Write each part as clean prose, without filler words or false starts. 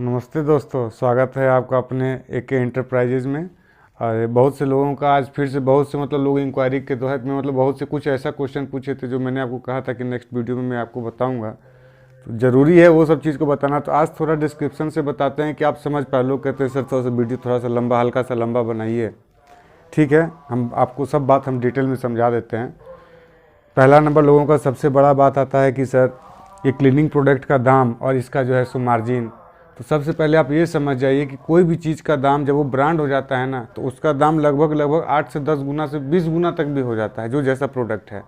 नमस्ते दोस्तों, स्वागत है आपका अपने AK एंटरप्राइजेज में। और बहुत से लोगों का आज फिर से बहुत से लोग इंक्वायरी के तहत में बहुत से कुछ ऐसा क्वेश्चन पूछे थे जो मैंने आपको कहा था कि नेक्स्ट वीडियो में मैं आपको बताऊंगा। तो ज़रूरी है वो सब चीज़ को बताना। तो आज थोड़ा डिस्क्रिप्शन से बताते हैं कि आप समझ पाए। लोग कहते हैं सर थोड़ा सा वीडियो थोड़ा सा लंबा, हल्का सा लंबा बनाइए। ठीक है, हम आपको सब बात हम डिटेल में समझा देते हैं। पहला नंबर लोगों का सबसे बड़ा बात आता है कि सर ये क्लीनिंग प्रोडक्ट का दाम और इसका जो है सो मार्जिन। तो सबसे पहले आप ये समझ जाइए कि कोई भी चीज़ का दाम जब वो ब्रांड हो जाता है ना, तो उसका दाम लगभग 8 से 10 गुना से 20 गुना तक भी हो जाता है, जो जैसा प्रोडक्ट है।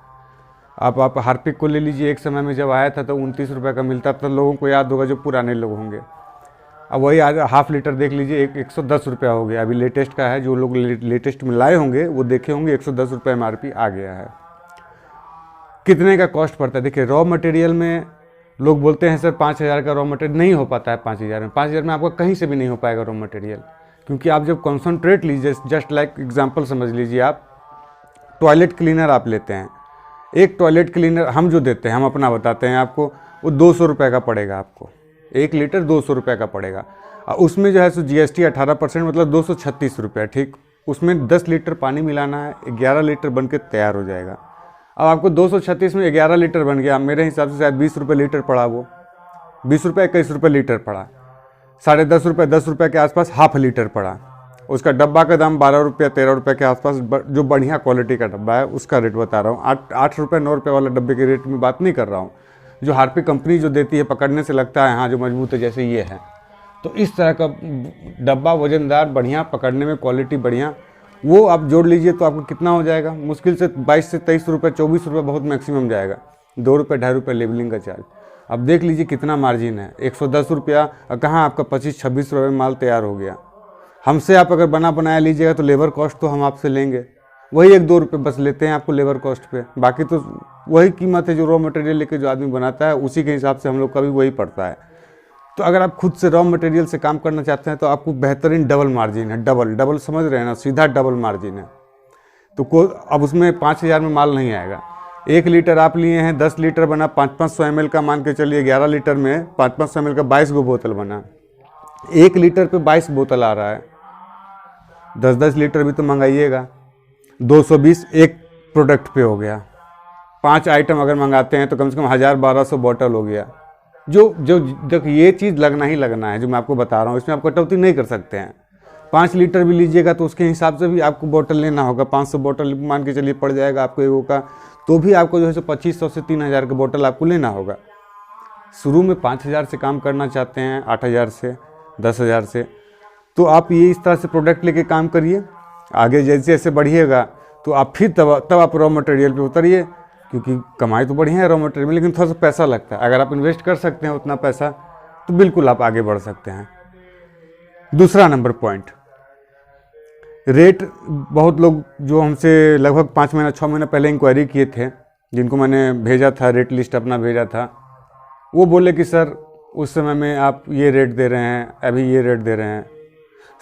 आप हार्पिक को ले लीजिए, एक समय में जब आया था तो 29 रुपये का मिलता था। लोगों को याद होगा जो पुराने लोग होंगे। अब वही आज हाफ लीटर देख लीजिए, 110 रुपया हो गया। अभी लेटेस्ट का है, जो लोग लेटेस्ट में लाए होंगे वो देखे होंगे 110 रुपये MRP आ गया है। कितने का कॉस्ट पड़ता है? देखिए, रॉ मटेरियल में लोग बोलते हैं सर 5,000 का रॉ मटेरियल नहीं हो पाता है। 5,000 में आपका कहीं से भी नहीं हो पाएगा रॉ मटेरियल। क्योंकि आप जब कॉन्सनट्रेट लीजिए, जस्ट लाइक एग्जांपल समझ लीजिए, आप टॉयलेट क्लीनर आप लेते हैं, एक टॉयलेट क्लीनर हम जो देते हैं, हम अपना बताते हैं आपको, वो 200 रुपये का पड़ेगा आपको। 1 लीटर 200 रुपये का पड़ेगा। और उसमें जो है सो GST 18%, मतलब 236 रुपये। ठीक, उसमें 10 लीटर पानी मिलाना है, 11 लीटर बन के तैयार हो जाएगा। अब आपको 236 में 11 लीटर बन गया। मेरे हिसाब से शायद 20 रुपये लीटर पड़ा, वो 20 रुपये 21 रुपये लीटर पड़ा। 10.5 रुपये 10 रुपये के आसपास हाफ लीटर पड़ा। उसका डब्बा का दाम 12 रुपये 13 रुपये के आसपास, जो बढ़िया क्वालिटी का डब्बा है उसका रेट बता रहा हूँ। 8 रुपये 9 रुपये वाला डब्बे के रेट में बात नहीं कर रहा हूँ। जो हार्पिक कंपनी जो देती है, पकड़ने से लगता है हाँ जो मजबूत है, जैसे ये है। तो इस तरह का डब्बा वजनदार, बढ़िया, पकड़ने में क्वालिटी बढ़िया, वो आप जोड़ लीजिए तो आपको कितना हो जाएगा? मुश्किल से 22 से 23 रुपये, 24 रुपये बहुत मैक्सिमम जाएगा। 2 रुपये 2.5 रुपये लेबलिंग का चार्ज। अब देख लीजिए कितना मार्जिन है। 110 रुपया, कहाँ आपका 25-26 रुपये में माल तैयार हो गया। हमसे आप अगर बना बनाया लीजिएगा तो लेबर कॉस्ट तो हम आपसे लेंगे वही 1-2 रुपये बस लेते हैं आपको लेबर कॉस्ट पे। बाकी तो वही कीमत है जो रॉ मटेरियल लेके जो आदमी बनाता है, उसी के हिसाब से हम लोग का भी वही पड़ता है। तो अगर आप खुद से रॉ मटेरियल से काम करना चाहते हैं तो आपको बेहतरीन डबल मार्जिन है। डबल समझ रहे हैं ना, सीधा डबल मार्जिन है। तो अब उसमें 5,000 में माल नहीं आएगा। 1 लीटर आप लिए हैं, 10 लीटर बना, 500-500 ml का मान के चलिए। 11 लीटर में 500-500 ml का 22 गो बोतल बना। 1 लीटर पे 22 बोतल आ रहा है। 10-10 लीटर भी तो मंगाइएगा, 220 एक प्रोडक्ट पे हो गया। 5 आइटम अगर मंगाते हैं तो कम से कम 1000-1200 बोतल हो गया। जो देखिए, ये चीज़ लगना ही लगना है जो मैं आपको बता रहा हूँ। इसमें आप कटौती नहीं कर सकते हैं। 5 लीटर भी लीजिएगा तो उसके हिसाब से भी आपको बोतल लेना होगा। 500 बोतल मान के चलिए पड़ जाएगा आपको एगो का, तो भी आपको जो है 2500 से 3000 का बोतल आपको लेना होगा। शुरू में 5000 से काम करना चाहते हैं, 8000 से, 10,000 से, तो आप ये इस तरह से प्रोडक्ट लेके काम करिए। आगे जैसे जैसे बढ़िएगा तो आप फिर तब आप रॉ मटेरियल पे उतरिए, क्योंकि कमाई तो बढ़िया है रॉ मटेरियल में, लेकिन थोड़ा सा पैसा लगता है। अगर आप इन्वेस्ट कर सकते हैं उतना पैसा तो बिल्कुल आप आगे बढ़ सकते हैं। दूसरा नंबर पॉइंट, रेट। बहुत लोग जो हमसे लगभग 5 महीना 6 महीना पहले इंक्वायरी किए थे, जिनको मैंने भेजा था, रेट लिस्ट अपना भेजा था, वो बोले कि सर उस समय में आप ये रेट दे रहे हैं, अभी ये रेट दे रहे हैं।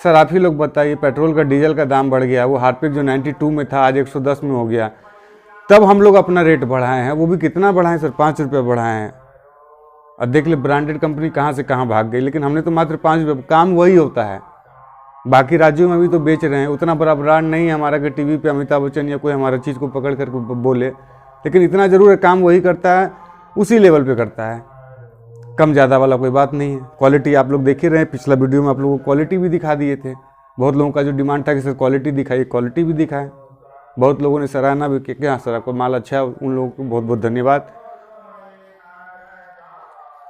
सर आप ही लोग बताइए, पेट्रोल का, डीजल का दाम बढ़ गया। वो हार्पिक जो 92 में था आज 110 में हो गया। तब हम लोग अपना रेट बढ़ाए हैं, वो भी कितना बढ़ाएं सर? 5 रुपये बढ़ाए हैं। और देख ले ब्रांडेड कंपनी कहाँ से कहाँ भाग गई, लेकिन हमने तो मात्र 5 रुपये। काम वही होता है। बाकी राज्यों में भी तो बेच रहे हैं। उतना बड़ा ब्रांड नहीं है हमारा कि टीवी पे अमिताभ बच्चन या कोई हमारा चीज़ को पकड़ कर बोले, लेकिन इतना ज़रूर है, काम वही करता है, उसी लेवल पर करता है। कम ज़्यादा वाला कोई बात नहीं है। क्वालिटी आप लोग देख ही रहे हैं, पिछला वीडियो में आप लोगों को क्वालिटी भी दिखा दिए थे। बहुत लोगों का जो डिमांड था कि सर क्वालिटी दिखाइए, क्वालिटी भी दिखाए। बहुत लोगों ने सराहना भी कि हाँ सर आपका माल अच्छा है, उन लोगों को बहुत बहुत धन्यवाद।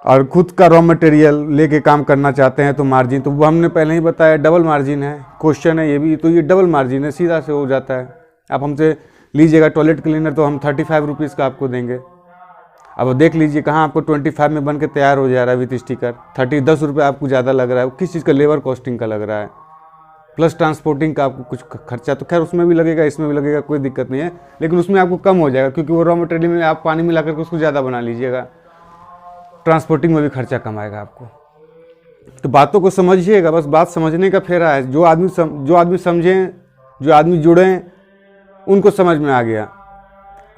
और खुद का रॉ मटेरियल लेके काम करना चाहते हैं तो मार्जिन तो वो हमने पहले ही बताया, डबल मार्जिन है। क्वेश्चन है ये भी, तो ये डबल मार्जिन है, सीधा से हो जाता है। आप हमसे लीजिएगा टॉयलेट क्लीनर तो हम 35 रुपीज़ का आपको देंगे। अब देख लीजिए कहाँ आपको 25 में बन के तैयार हो जा रहा है विथ स्टिकर। 10 रुपये आपको ज़्यादा लग रहा है। किस चीज़ का? लेबर कॉस्टिंग का लग रहा है, प्लस ट्रांसपोर्टिंग का आपको कुछ खर्चा तो खैर उसमें भी लगेगा, इसमें भी लगेगा, कोई दिक्कत नहीं है, लेकिन उसमें आपको कम हो जाएगा क्योंकि वो रॉ मटेरियल में आप पानी मिला करके उसको ज़्यादा बना लीजिएगा। ट्रांसपोर्टिंग में भी खर्चा कम आएगा आपको। तो बातों को समझिएगा, बस बात समझने का फेरा है। जो आदमी समझें, जो आदमी जुड़ें, उनको समझ में आ गया।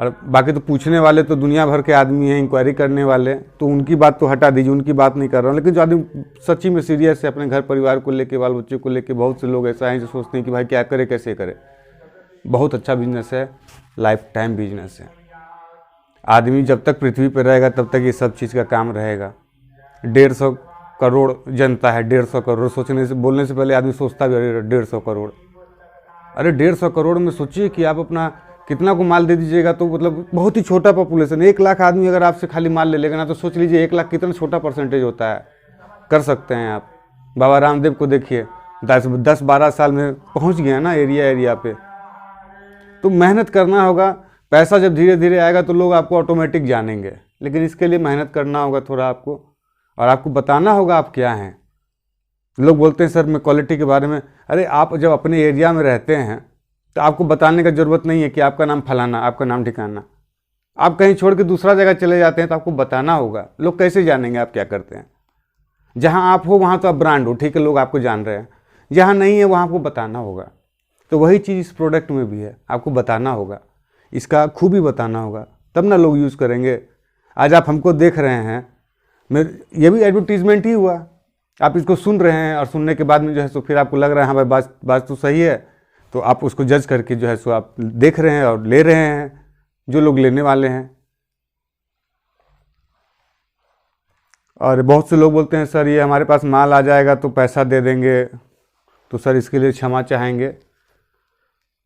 और बाकी तो पूछने वाले तो दुनिया भर के आदमी हैं, इंक्वायरी करने वाले, तो उनकी बात तो हटा दीजिए, उनकी बात नहीं कर रहा हूँ। लेकिन जो आदमी सच्ची में सीरियस है अपने घर परिवार को लेके, बाल बच्चों को लेके, बहुत से लोग ऐसा हैं जो सोचते हैं कि भाई क्या करे कैसे करे। बहुत अच्छा बिजनेस है, लाइफ टाइम बिजनेस है। आदमी जब तक पृथ्वी पर रहेगा तब तक ये सब चीज़ का काम रहेगा। 150 करोड़ जनता है, 150 करोड़ सोचने से, बोलने से पहले आदमी सोचता भी अरे 150 करोड़, अरे 150 करोड़ में सोचिए कि आप अपना कितना को माल दे दीजिएगा, तो मतलब बहुत ही छोटा पॉपुलेशन। 1 लाख आदमी अगर आपसे खाली माल ले लेगा ना, तो सोच लीजिए 1 लाख कितना छोटा परसेंटेज होता है। कर सकते हैं आप। बाबा रामदेव को देखिए, 10-12 साल में पहुंच गया ना एरिया पे। तो मेहनत करना होगा। पैसा जब धीरे धीरे आएगा तो लोग आपको ऑटोमेटिक जानेंगे, लेकिन इसके लिए मेहनत करना होगा थोड़ा आपको, और आपको बताना होगा आप क्या हैं। लोग बोलते हैं सर मैं क्वालिटी के बारे में, अरे आप जब अपने एरिया में रहते हैं तो आपको बताने का ज़रूरत नहीं है कि आपका नाम फलाना, आपका नाम ठिकाना। आप कहीं छोड़ के दूसरा जगह चले जाते हैं तो आपको बताना होगा। लोग कैसे जानेंगे आप क्या करते हैं। जहां आप हो वहां तो आप ब्रांड हो, ठीक है, लोग आपको जान रहे हैं। जहां नहीं है वहां आपको बताना होगा। तो वही चीज़ इस प्रोडक्ट में भी है, आपको बताना होगा, इसका खूबी बताना होगा, तब ना लोग यूज़ करेंगे। आज आप हमको देख रहे हैं, मैं ये भी एडवर्टीजमेंट ही हुआ। आप इसको सुन रहे हैं और सुनने के बाद में जो है सो फिर आपको लग रहा है हाँ भाई बात तो सही है, तो आप उसको जज करके जो है सो आप देख रहे हैं और ले रहे हैं, जो लोग लेने वाले हैं। और बहुत से लोग बोलते हैं सर ये हमारे पास माल आ जाएगा तो पैसा दे देंगे, तो सर इसके लिए क्षमा चाहेंगे।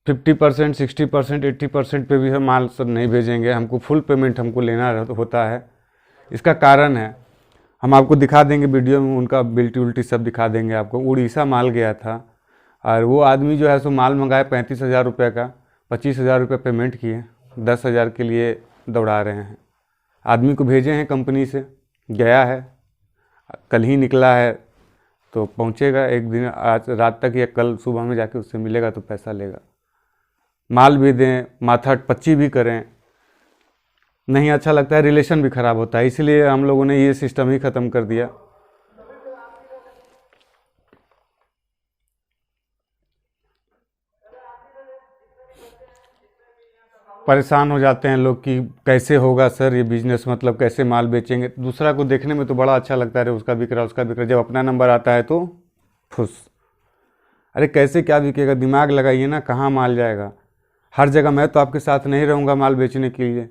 50%, 60%, 80% पे भी हम माल सर नहीं भेजेंगे, हमको फुल पेमेंट हमको लेना होता है। इसका कारण है, हम आपको दिखा देंगे वीडियो में, उनका बिल्टी उल्टी सब दिखा देंगे आपको। उड़ीसा माल गया था और वो आदमी जो है सो माल मंगाए 35,000 रुपये का, 25,000 रुपये पेमेंट किए, 10,000 के लिए दौड़ा रहे हैं। आदमी को भेजे हैं कंपनी से, गया है, कल ही निकला है, तो पहुंचेगा एक दिन, आज रात तक या कल सुबह में जाके उससे मिलेगा तो पैसा लेगा। माल भी दें, माथा पच्ची भी करें, नहीं अच्छा लगता है, रिलेशन भी ख़राब होता है। इसलिए हम लोगों ने ये सिस्टम ही ख़त्म कर दिया। परेशान हो जाते हैं लोग कि कैसे होगा सर ये बिज़नेस, मतलब कैसे माल बेचेंगे। दूसरा को देखने में तो बड़ा अच्छा लगता है, उसका बिक रहा उसका बिक रहा, जब अपना नंबर आता है तो फुस। अरे कैसे क्या बिकेगा, दिमाग लगाइए ना, कहाँ माल जाएगा। हर जगह मैं तो आपके साथ नहीं रहूँगा माल बेचने के लिए,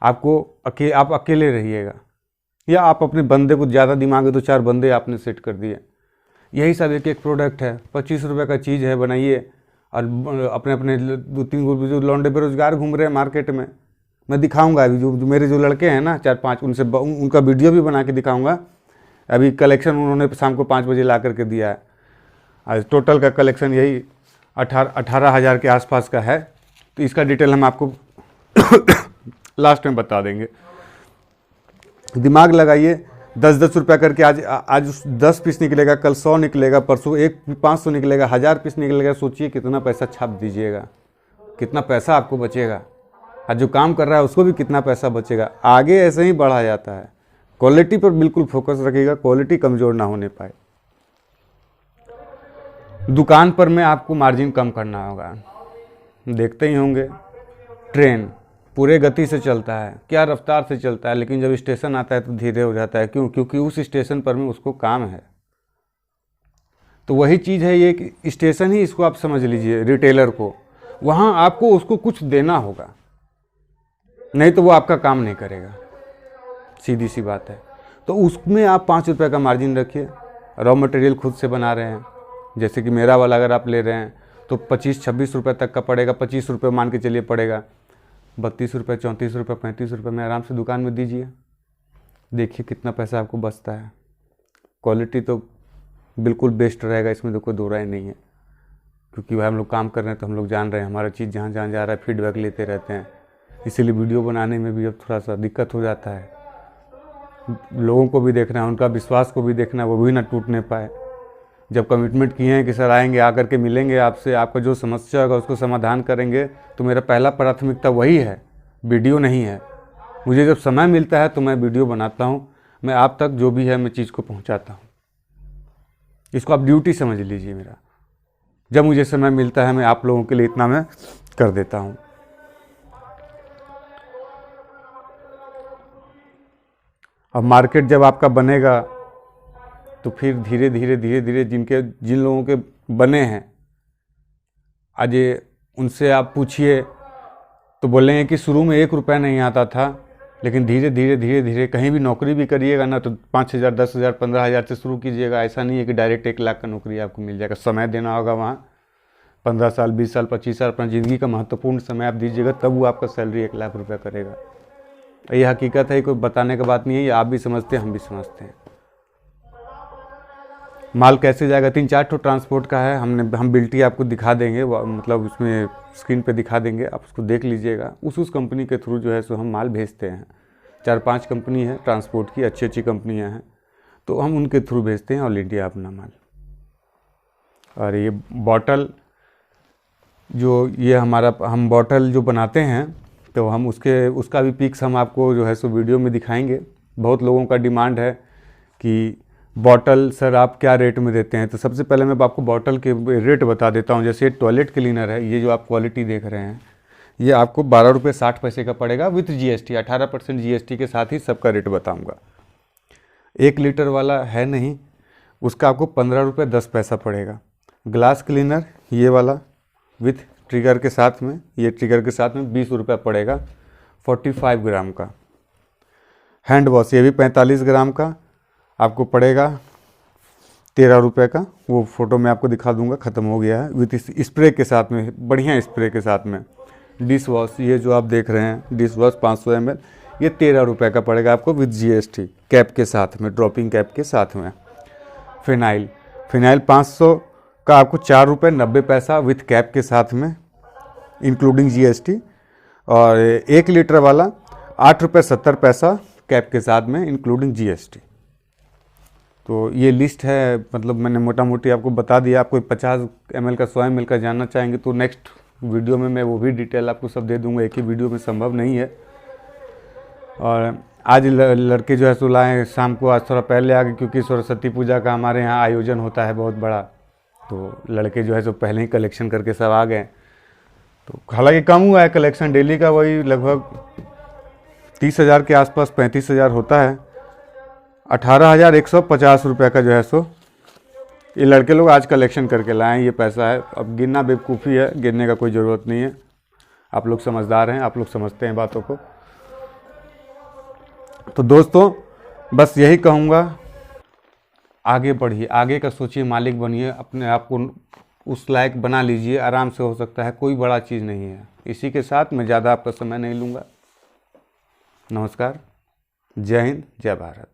आपको आप अकेले रहिएगा, या आप अपने बंदे को, ज़्यादा दिमाग है तो 4 बंदे आपने सेट कर दिए। यही सब एक प्रोडक्ट है, 25 रुपये का चीज़ है, बनाइए और अपने अपने 2-3 जो लौंडे बेरोजगार घूम रहे हैं मार्केट में, मैं दिखाऊंगा अभी जो मेरे जो लड़के हैं ना 4-5, उनसे उनका वीडियो भी बना के दिखाऊंगा। अभी कलेक्शन उन्होंने शाम को 5 बजे ला करके दिया है। आज टोटल का कलेक्शन यही 18,000 के आसपास का है। तो इसका डिटेल हम आपको लास्ट में बता देंगे। दिमाग लगाइए, 10-10 रुपया करके आज 10 पीस निकलेगा, कल 100 निकलेगा, परसों 500 निकलेगा, 1000 पीस निकलेगा। सोचिए कितना पैसा छाप दीजिएगा, कितना पैसा आपको बचेगा, और जो काम कर रहा है उसको भी कितना पैसा बचेगा। आगे ऐसे ही बढ़ा जाता है। क्वालिटी पर बिल्कुल फोकस रखिएगा, क्वालिटी कमज़ोर ना होने पाए। दुकान पर में आपको मार्जिन कम करना होगा। देखते ही होंगे ट्रेन पूरे गति से चलता है, क्या रफ्तार से चलता है, लेकिन जब स्टेशन आता है तो धीरे हो जाता है। क्यों? क्योंकि उस स्टेशन पर में उसको काम है। तो वही चीज़ है ये कि स्टेशन ही इसको आप समझ लीजिए, रिटेलर को, वहाँ आपको उसको कुछ देना होगा, नहीं तो वो आपका काम नहीं करेगा, सीधी सी बात है। तो उसमें आप 5 रुपये का मार्जिन रखिए। रॉ मटेरियल खुद से बना रहे हैं, जैसे कि मेरा वाला अगर आप ले रहे हैं तो 25-26 रुपये तक का पड़ेगा, 25 रुपये मान के चलिए पड़ेगा, 32 रुपये, 34 रुपये, 35 रुपये में आराम से दुकान में दीजिए। देखिए कितना पैसा आपको बचता है। क्वालिटी तो बिल्कुल बेस्ट रहेगा, इसमें तो कोई दो राय नहीं है। क्योंकि भाई हम लोग काम कर रहे हैं तो हम लोग जान रहे हैं, हमारा चीज़ जहाँ जहाँ जा रहा है फीडबैक लेते रहते हैं। इसीलिए वीडियो बनाने में भी अब थोड़ा सा दिक्कत हो जाता है। लोगों को भी देखना है, उनका विश्वास को भी देखना है, वो भी ना टूटने पाए। जब कमिटमेंट किए हैं कि सर आएंगे, आकर के मिलेंगे आपसे, आपका जो समस्या होगा उसको समाधान करेंगे, तो मेरा पहला प्राथमिकता वही है, वीडियो नहीं है। मुझे जब समय मिलता है तो मैं वीडियो बनाता हूँ, मैं आप तक जो भी है मैं चीज़ को पहुँचाता हूँ। इसको आप ड्यूटी समझ लीजिए मेरा। जब मुझे समय मिलता है मैं आप लोगों के लिए इतना मैं कर देता हूँ। अब मार्केट जब आपका बनेगा तो फिर धीरे धीरे जिन लोगों के बने हैं आज उनसे आप पूछिए तो बोलेंगे कि शुरू में 1 रुपया नहीं आता था, लेकिन धीरे धीरे कहीं भी नौकरी भी करिएगा ना तो 5,000, 10,000, 15,000 से शुरू कीजिएगा। ऐसा नहीं है कि डायरेक्ट 1 लाख का नौकरी आपको मिल जाएगा। समय देना होगा वहाँ 15 साल, 20 साल, 25 साल अपना ज़िंदगी का महत्वपूर्ण समय आप दीजिएगा, तब वो आपका सैलरी 1 लाख रुपया करेगा। ये हकीकत है, कोई बताने का बात नहीं है, ये आप भी समझते हैं, हम भी समझते हैं। माल कैसे जाएगा, 3-4 ठो ट्रांसपोर्ट का है, हम बिल्टी आपको दिखा देंगे, मतलब उसमें स्क्रीन पे दिखा देंगे, आप उसको देख लीजिएगा। उस कंपनी के थ्रू जो है सो हम माल भेजते हैं। 4-5 कंपनी है ट्रांसपोर्ट की, अच्छी कंपनियां हैं, तो हम उनके थ्रू भेजते हैं ऑल इंडिया अपना माल। और ये बॉटल जो ये हम बॉटल जो बनाते हैं तो हम उसका भी पिक्स हम आपको जो है सो वीडियो में दिखाएंगे। बहुत लोगों का डिमांड है कि बॉटल सर आप क्या रेट में देते हैं, तो सबसे पहले मैं आपको बॉटल के रेट बता देता हूं। जैसे टॉयलेट क्लीनर है, ये जो आप क्वालिटी देख रहे हैं, ये आपको 12 रुपये 60 पैसे का पड़ेगा विथ GST। 18% GST के साथ ही सबका रेट बताऊंगा। 1 लीटर वाला है नहीं, उसका आपको 15 रुपये 10 पैसा पड़ेगा। ग्लास क्लीनर ये वाला विथ ट्रिगर के साथ में, ये ट्रिगर के साथ में 20 रुपये पड़ेगा 45 ग्राम का। हैंड वॉश ये भी 45 ग्राम का आपको पड़ेगा 13 रुपये का। वो फ़ोटो में आपको दिखा दूंगा, ख़त्म हो गया है, विथ स्प्रे के साथ में, बढ़िया स्प्रे के साथ में। डिश वॉश ये जो आप देख रहे हैं डिश वॉश 500 ml, ये 13 रुपये का पड़ेगा आपको विथ GST, कैप के साथ में, ड्रॉपिंग कैप के साथ में। फिनाइल 500 का आपको 4 रुपये 90 पैसा विथ कैप के साथ में इंक्लूडिंग GST। और 1 लीटर वाला 8 रुपये 70 पैसा कैप के साथ में इंक्लूडिंग GST। तो ये लिस्ट है, मतलब मैंने मोटा मोटी आपको बता दिया। आप कोई 50 ml का 100 ml का जानना चाहेंगे तो नेक्स्ट वीडियो में मैं वो भी डिटेल आपको सब दे दूंगा, एक ही वीडियो में संभव नहीं है। और आज लड़के जो है सो लाए शाम को, आज थोड़ा पहले आ गए क्योंकि सरस्वती पूजा का हमारे यहाँ आयोजन होता है बहुत बड़ा, तो लड़के जो है सो पहले ही कलेक्शन करके सब आ गए। तो हालांकि कम हुआ है कलेक्शन, डेली का वही लगभग 30,000 के आसपास, 35,000 होता है। 18,150 रुपये का जो है सो ये लड़के लोग आज कलेक्शन करके लाए हैं, ये पैसा है। अब गिनना बेवकूफ़ी है, गिनने का कोई ज़रूरत नहीं है। आप लोग समझदार हैं, आप लोग समझते हैं बातों को। तो दोस्तों बस यही कहूँगा, आगे बढ़िए, आगे का सोचिए, मालिक बनिए, अपने आप को उस लायक बना लीजिए, आराम से हो सकता है, कोई बड़ा चीज़ नहीं है। इसी के साथ मैं ज़्यादा आपका समय नहीं लूँगा। नमस्कार, जय हिंद, जय भारत।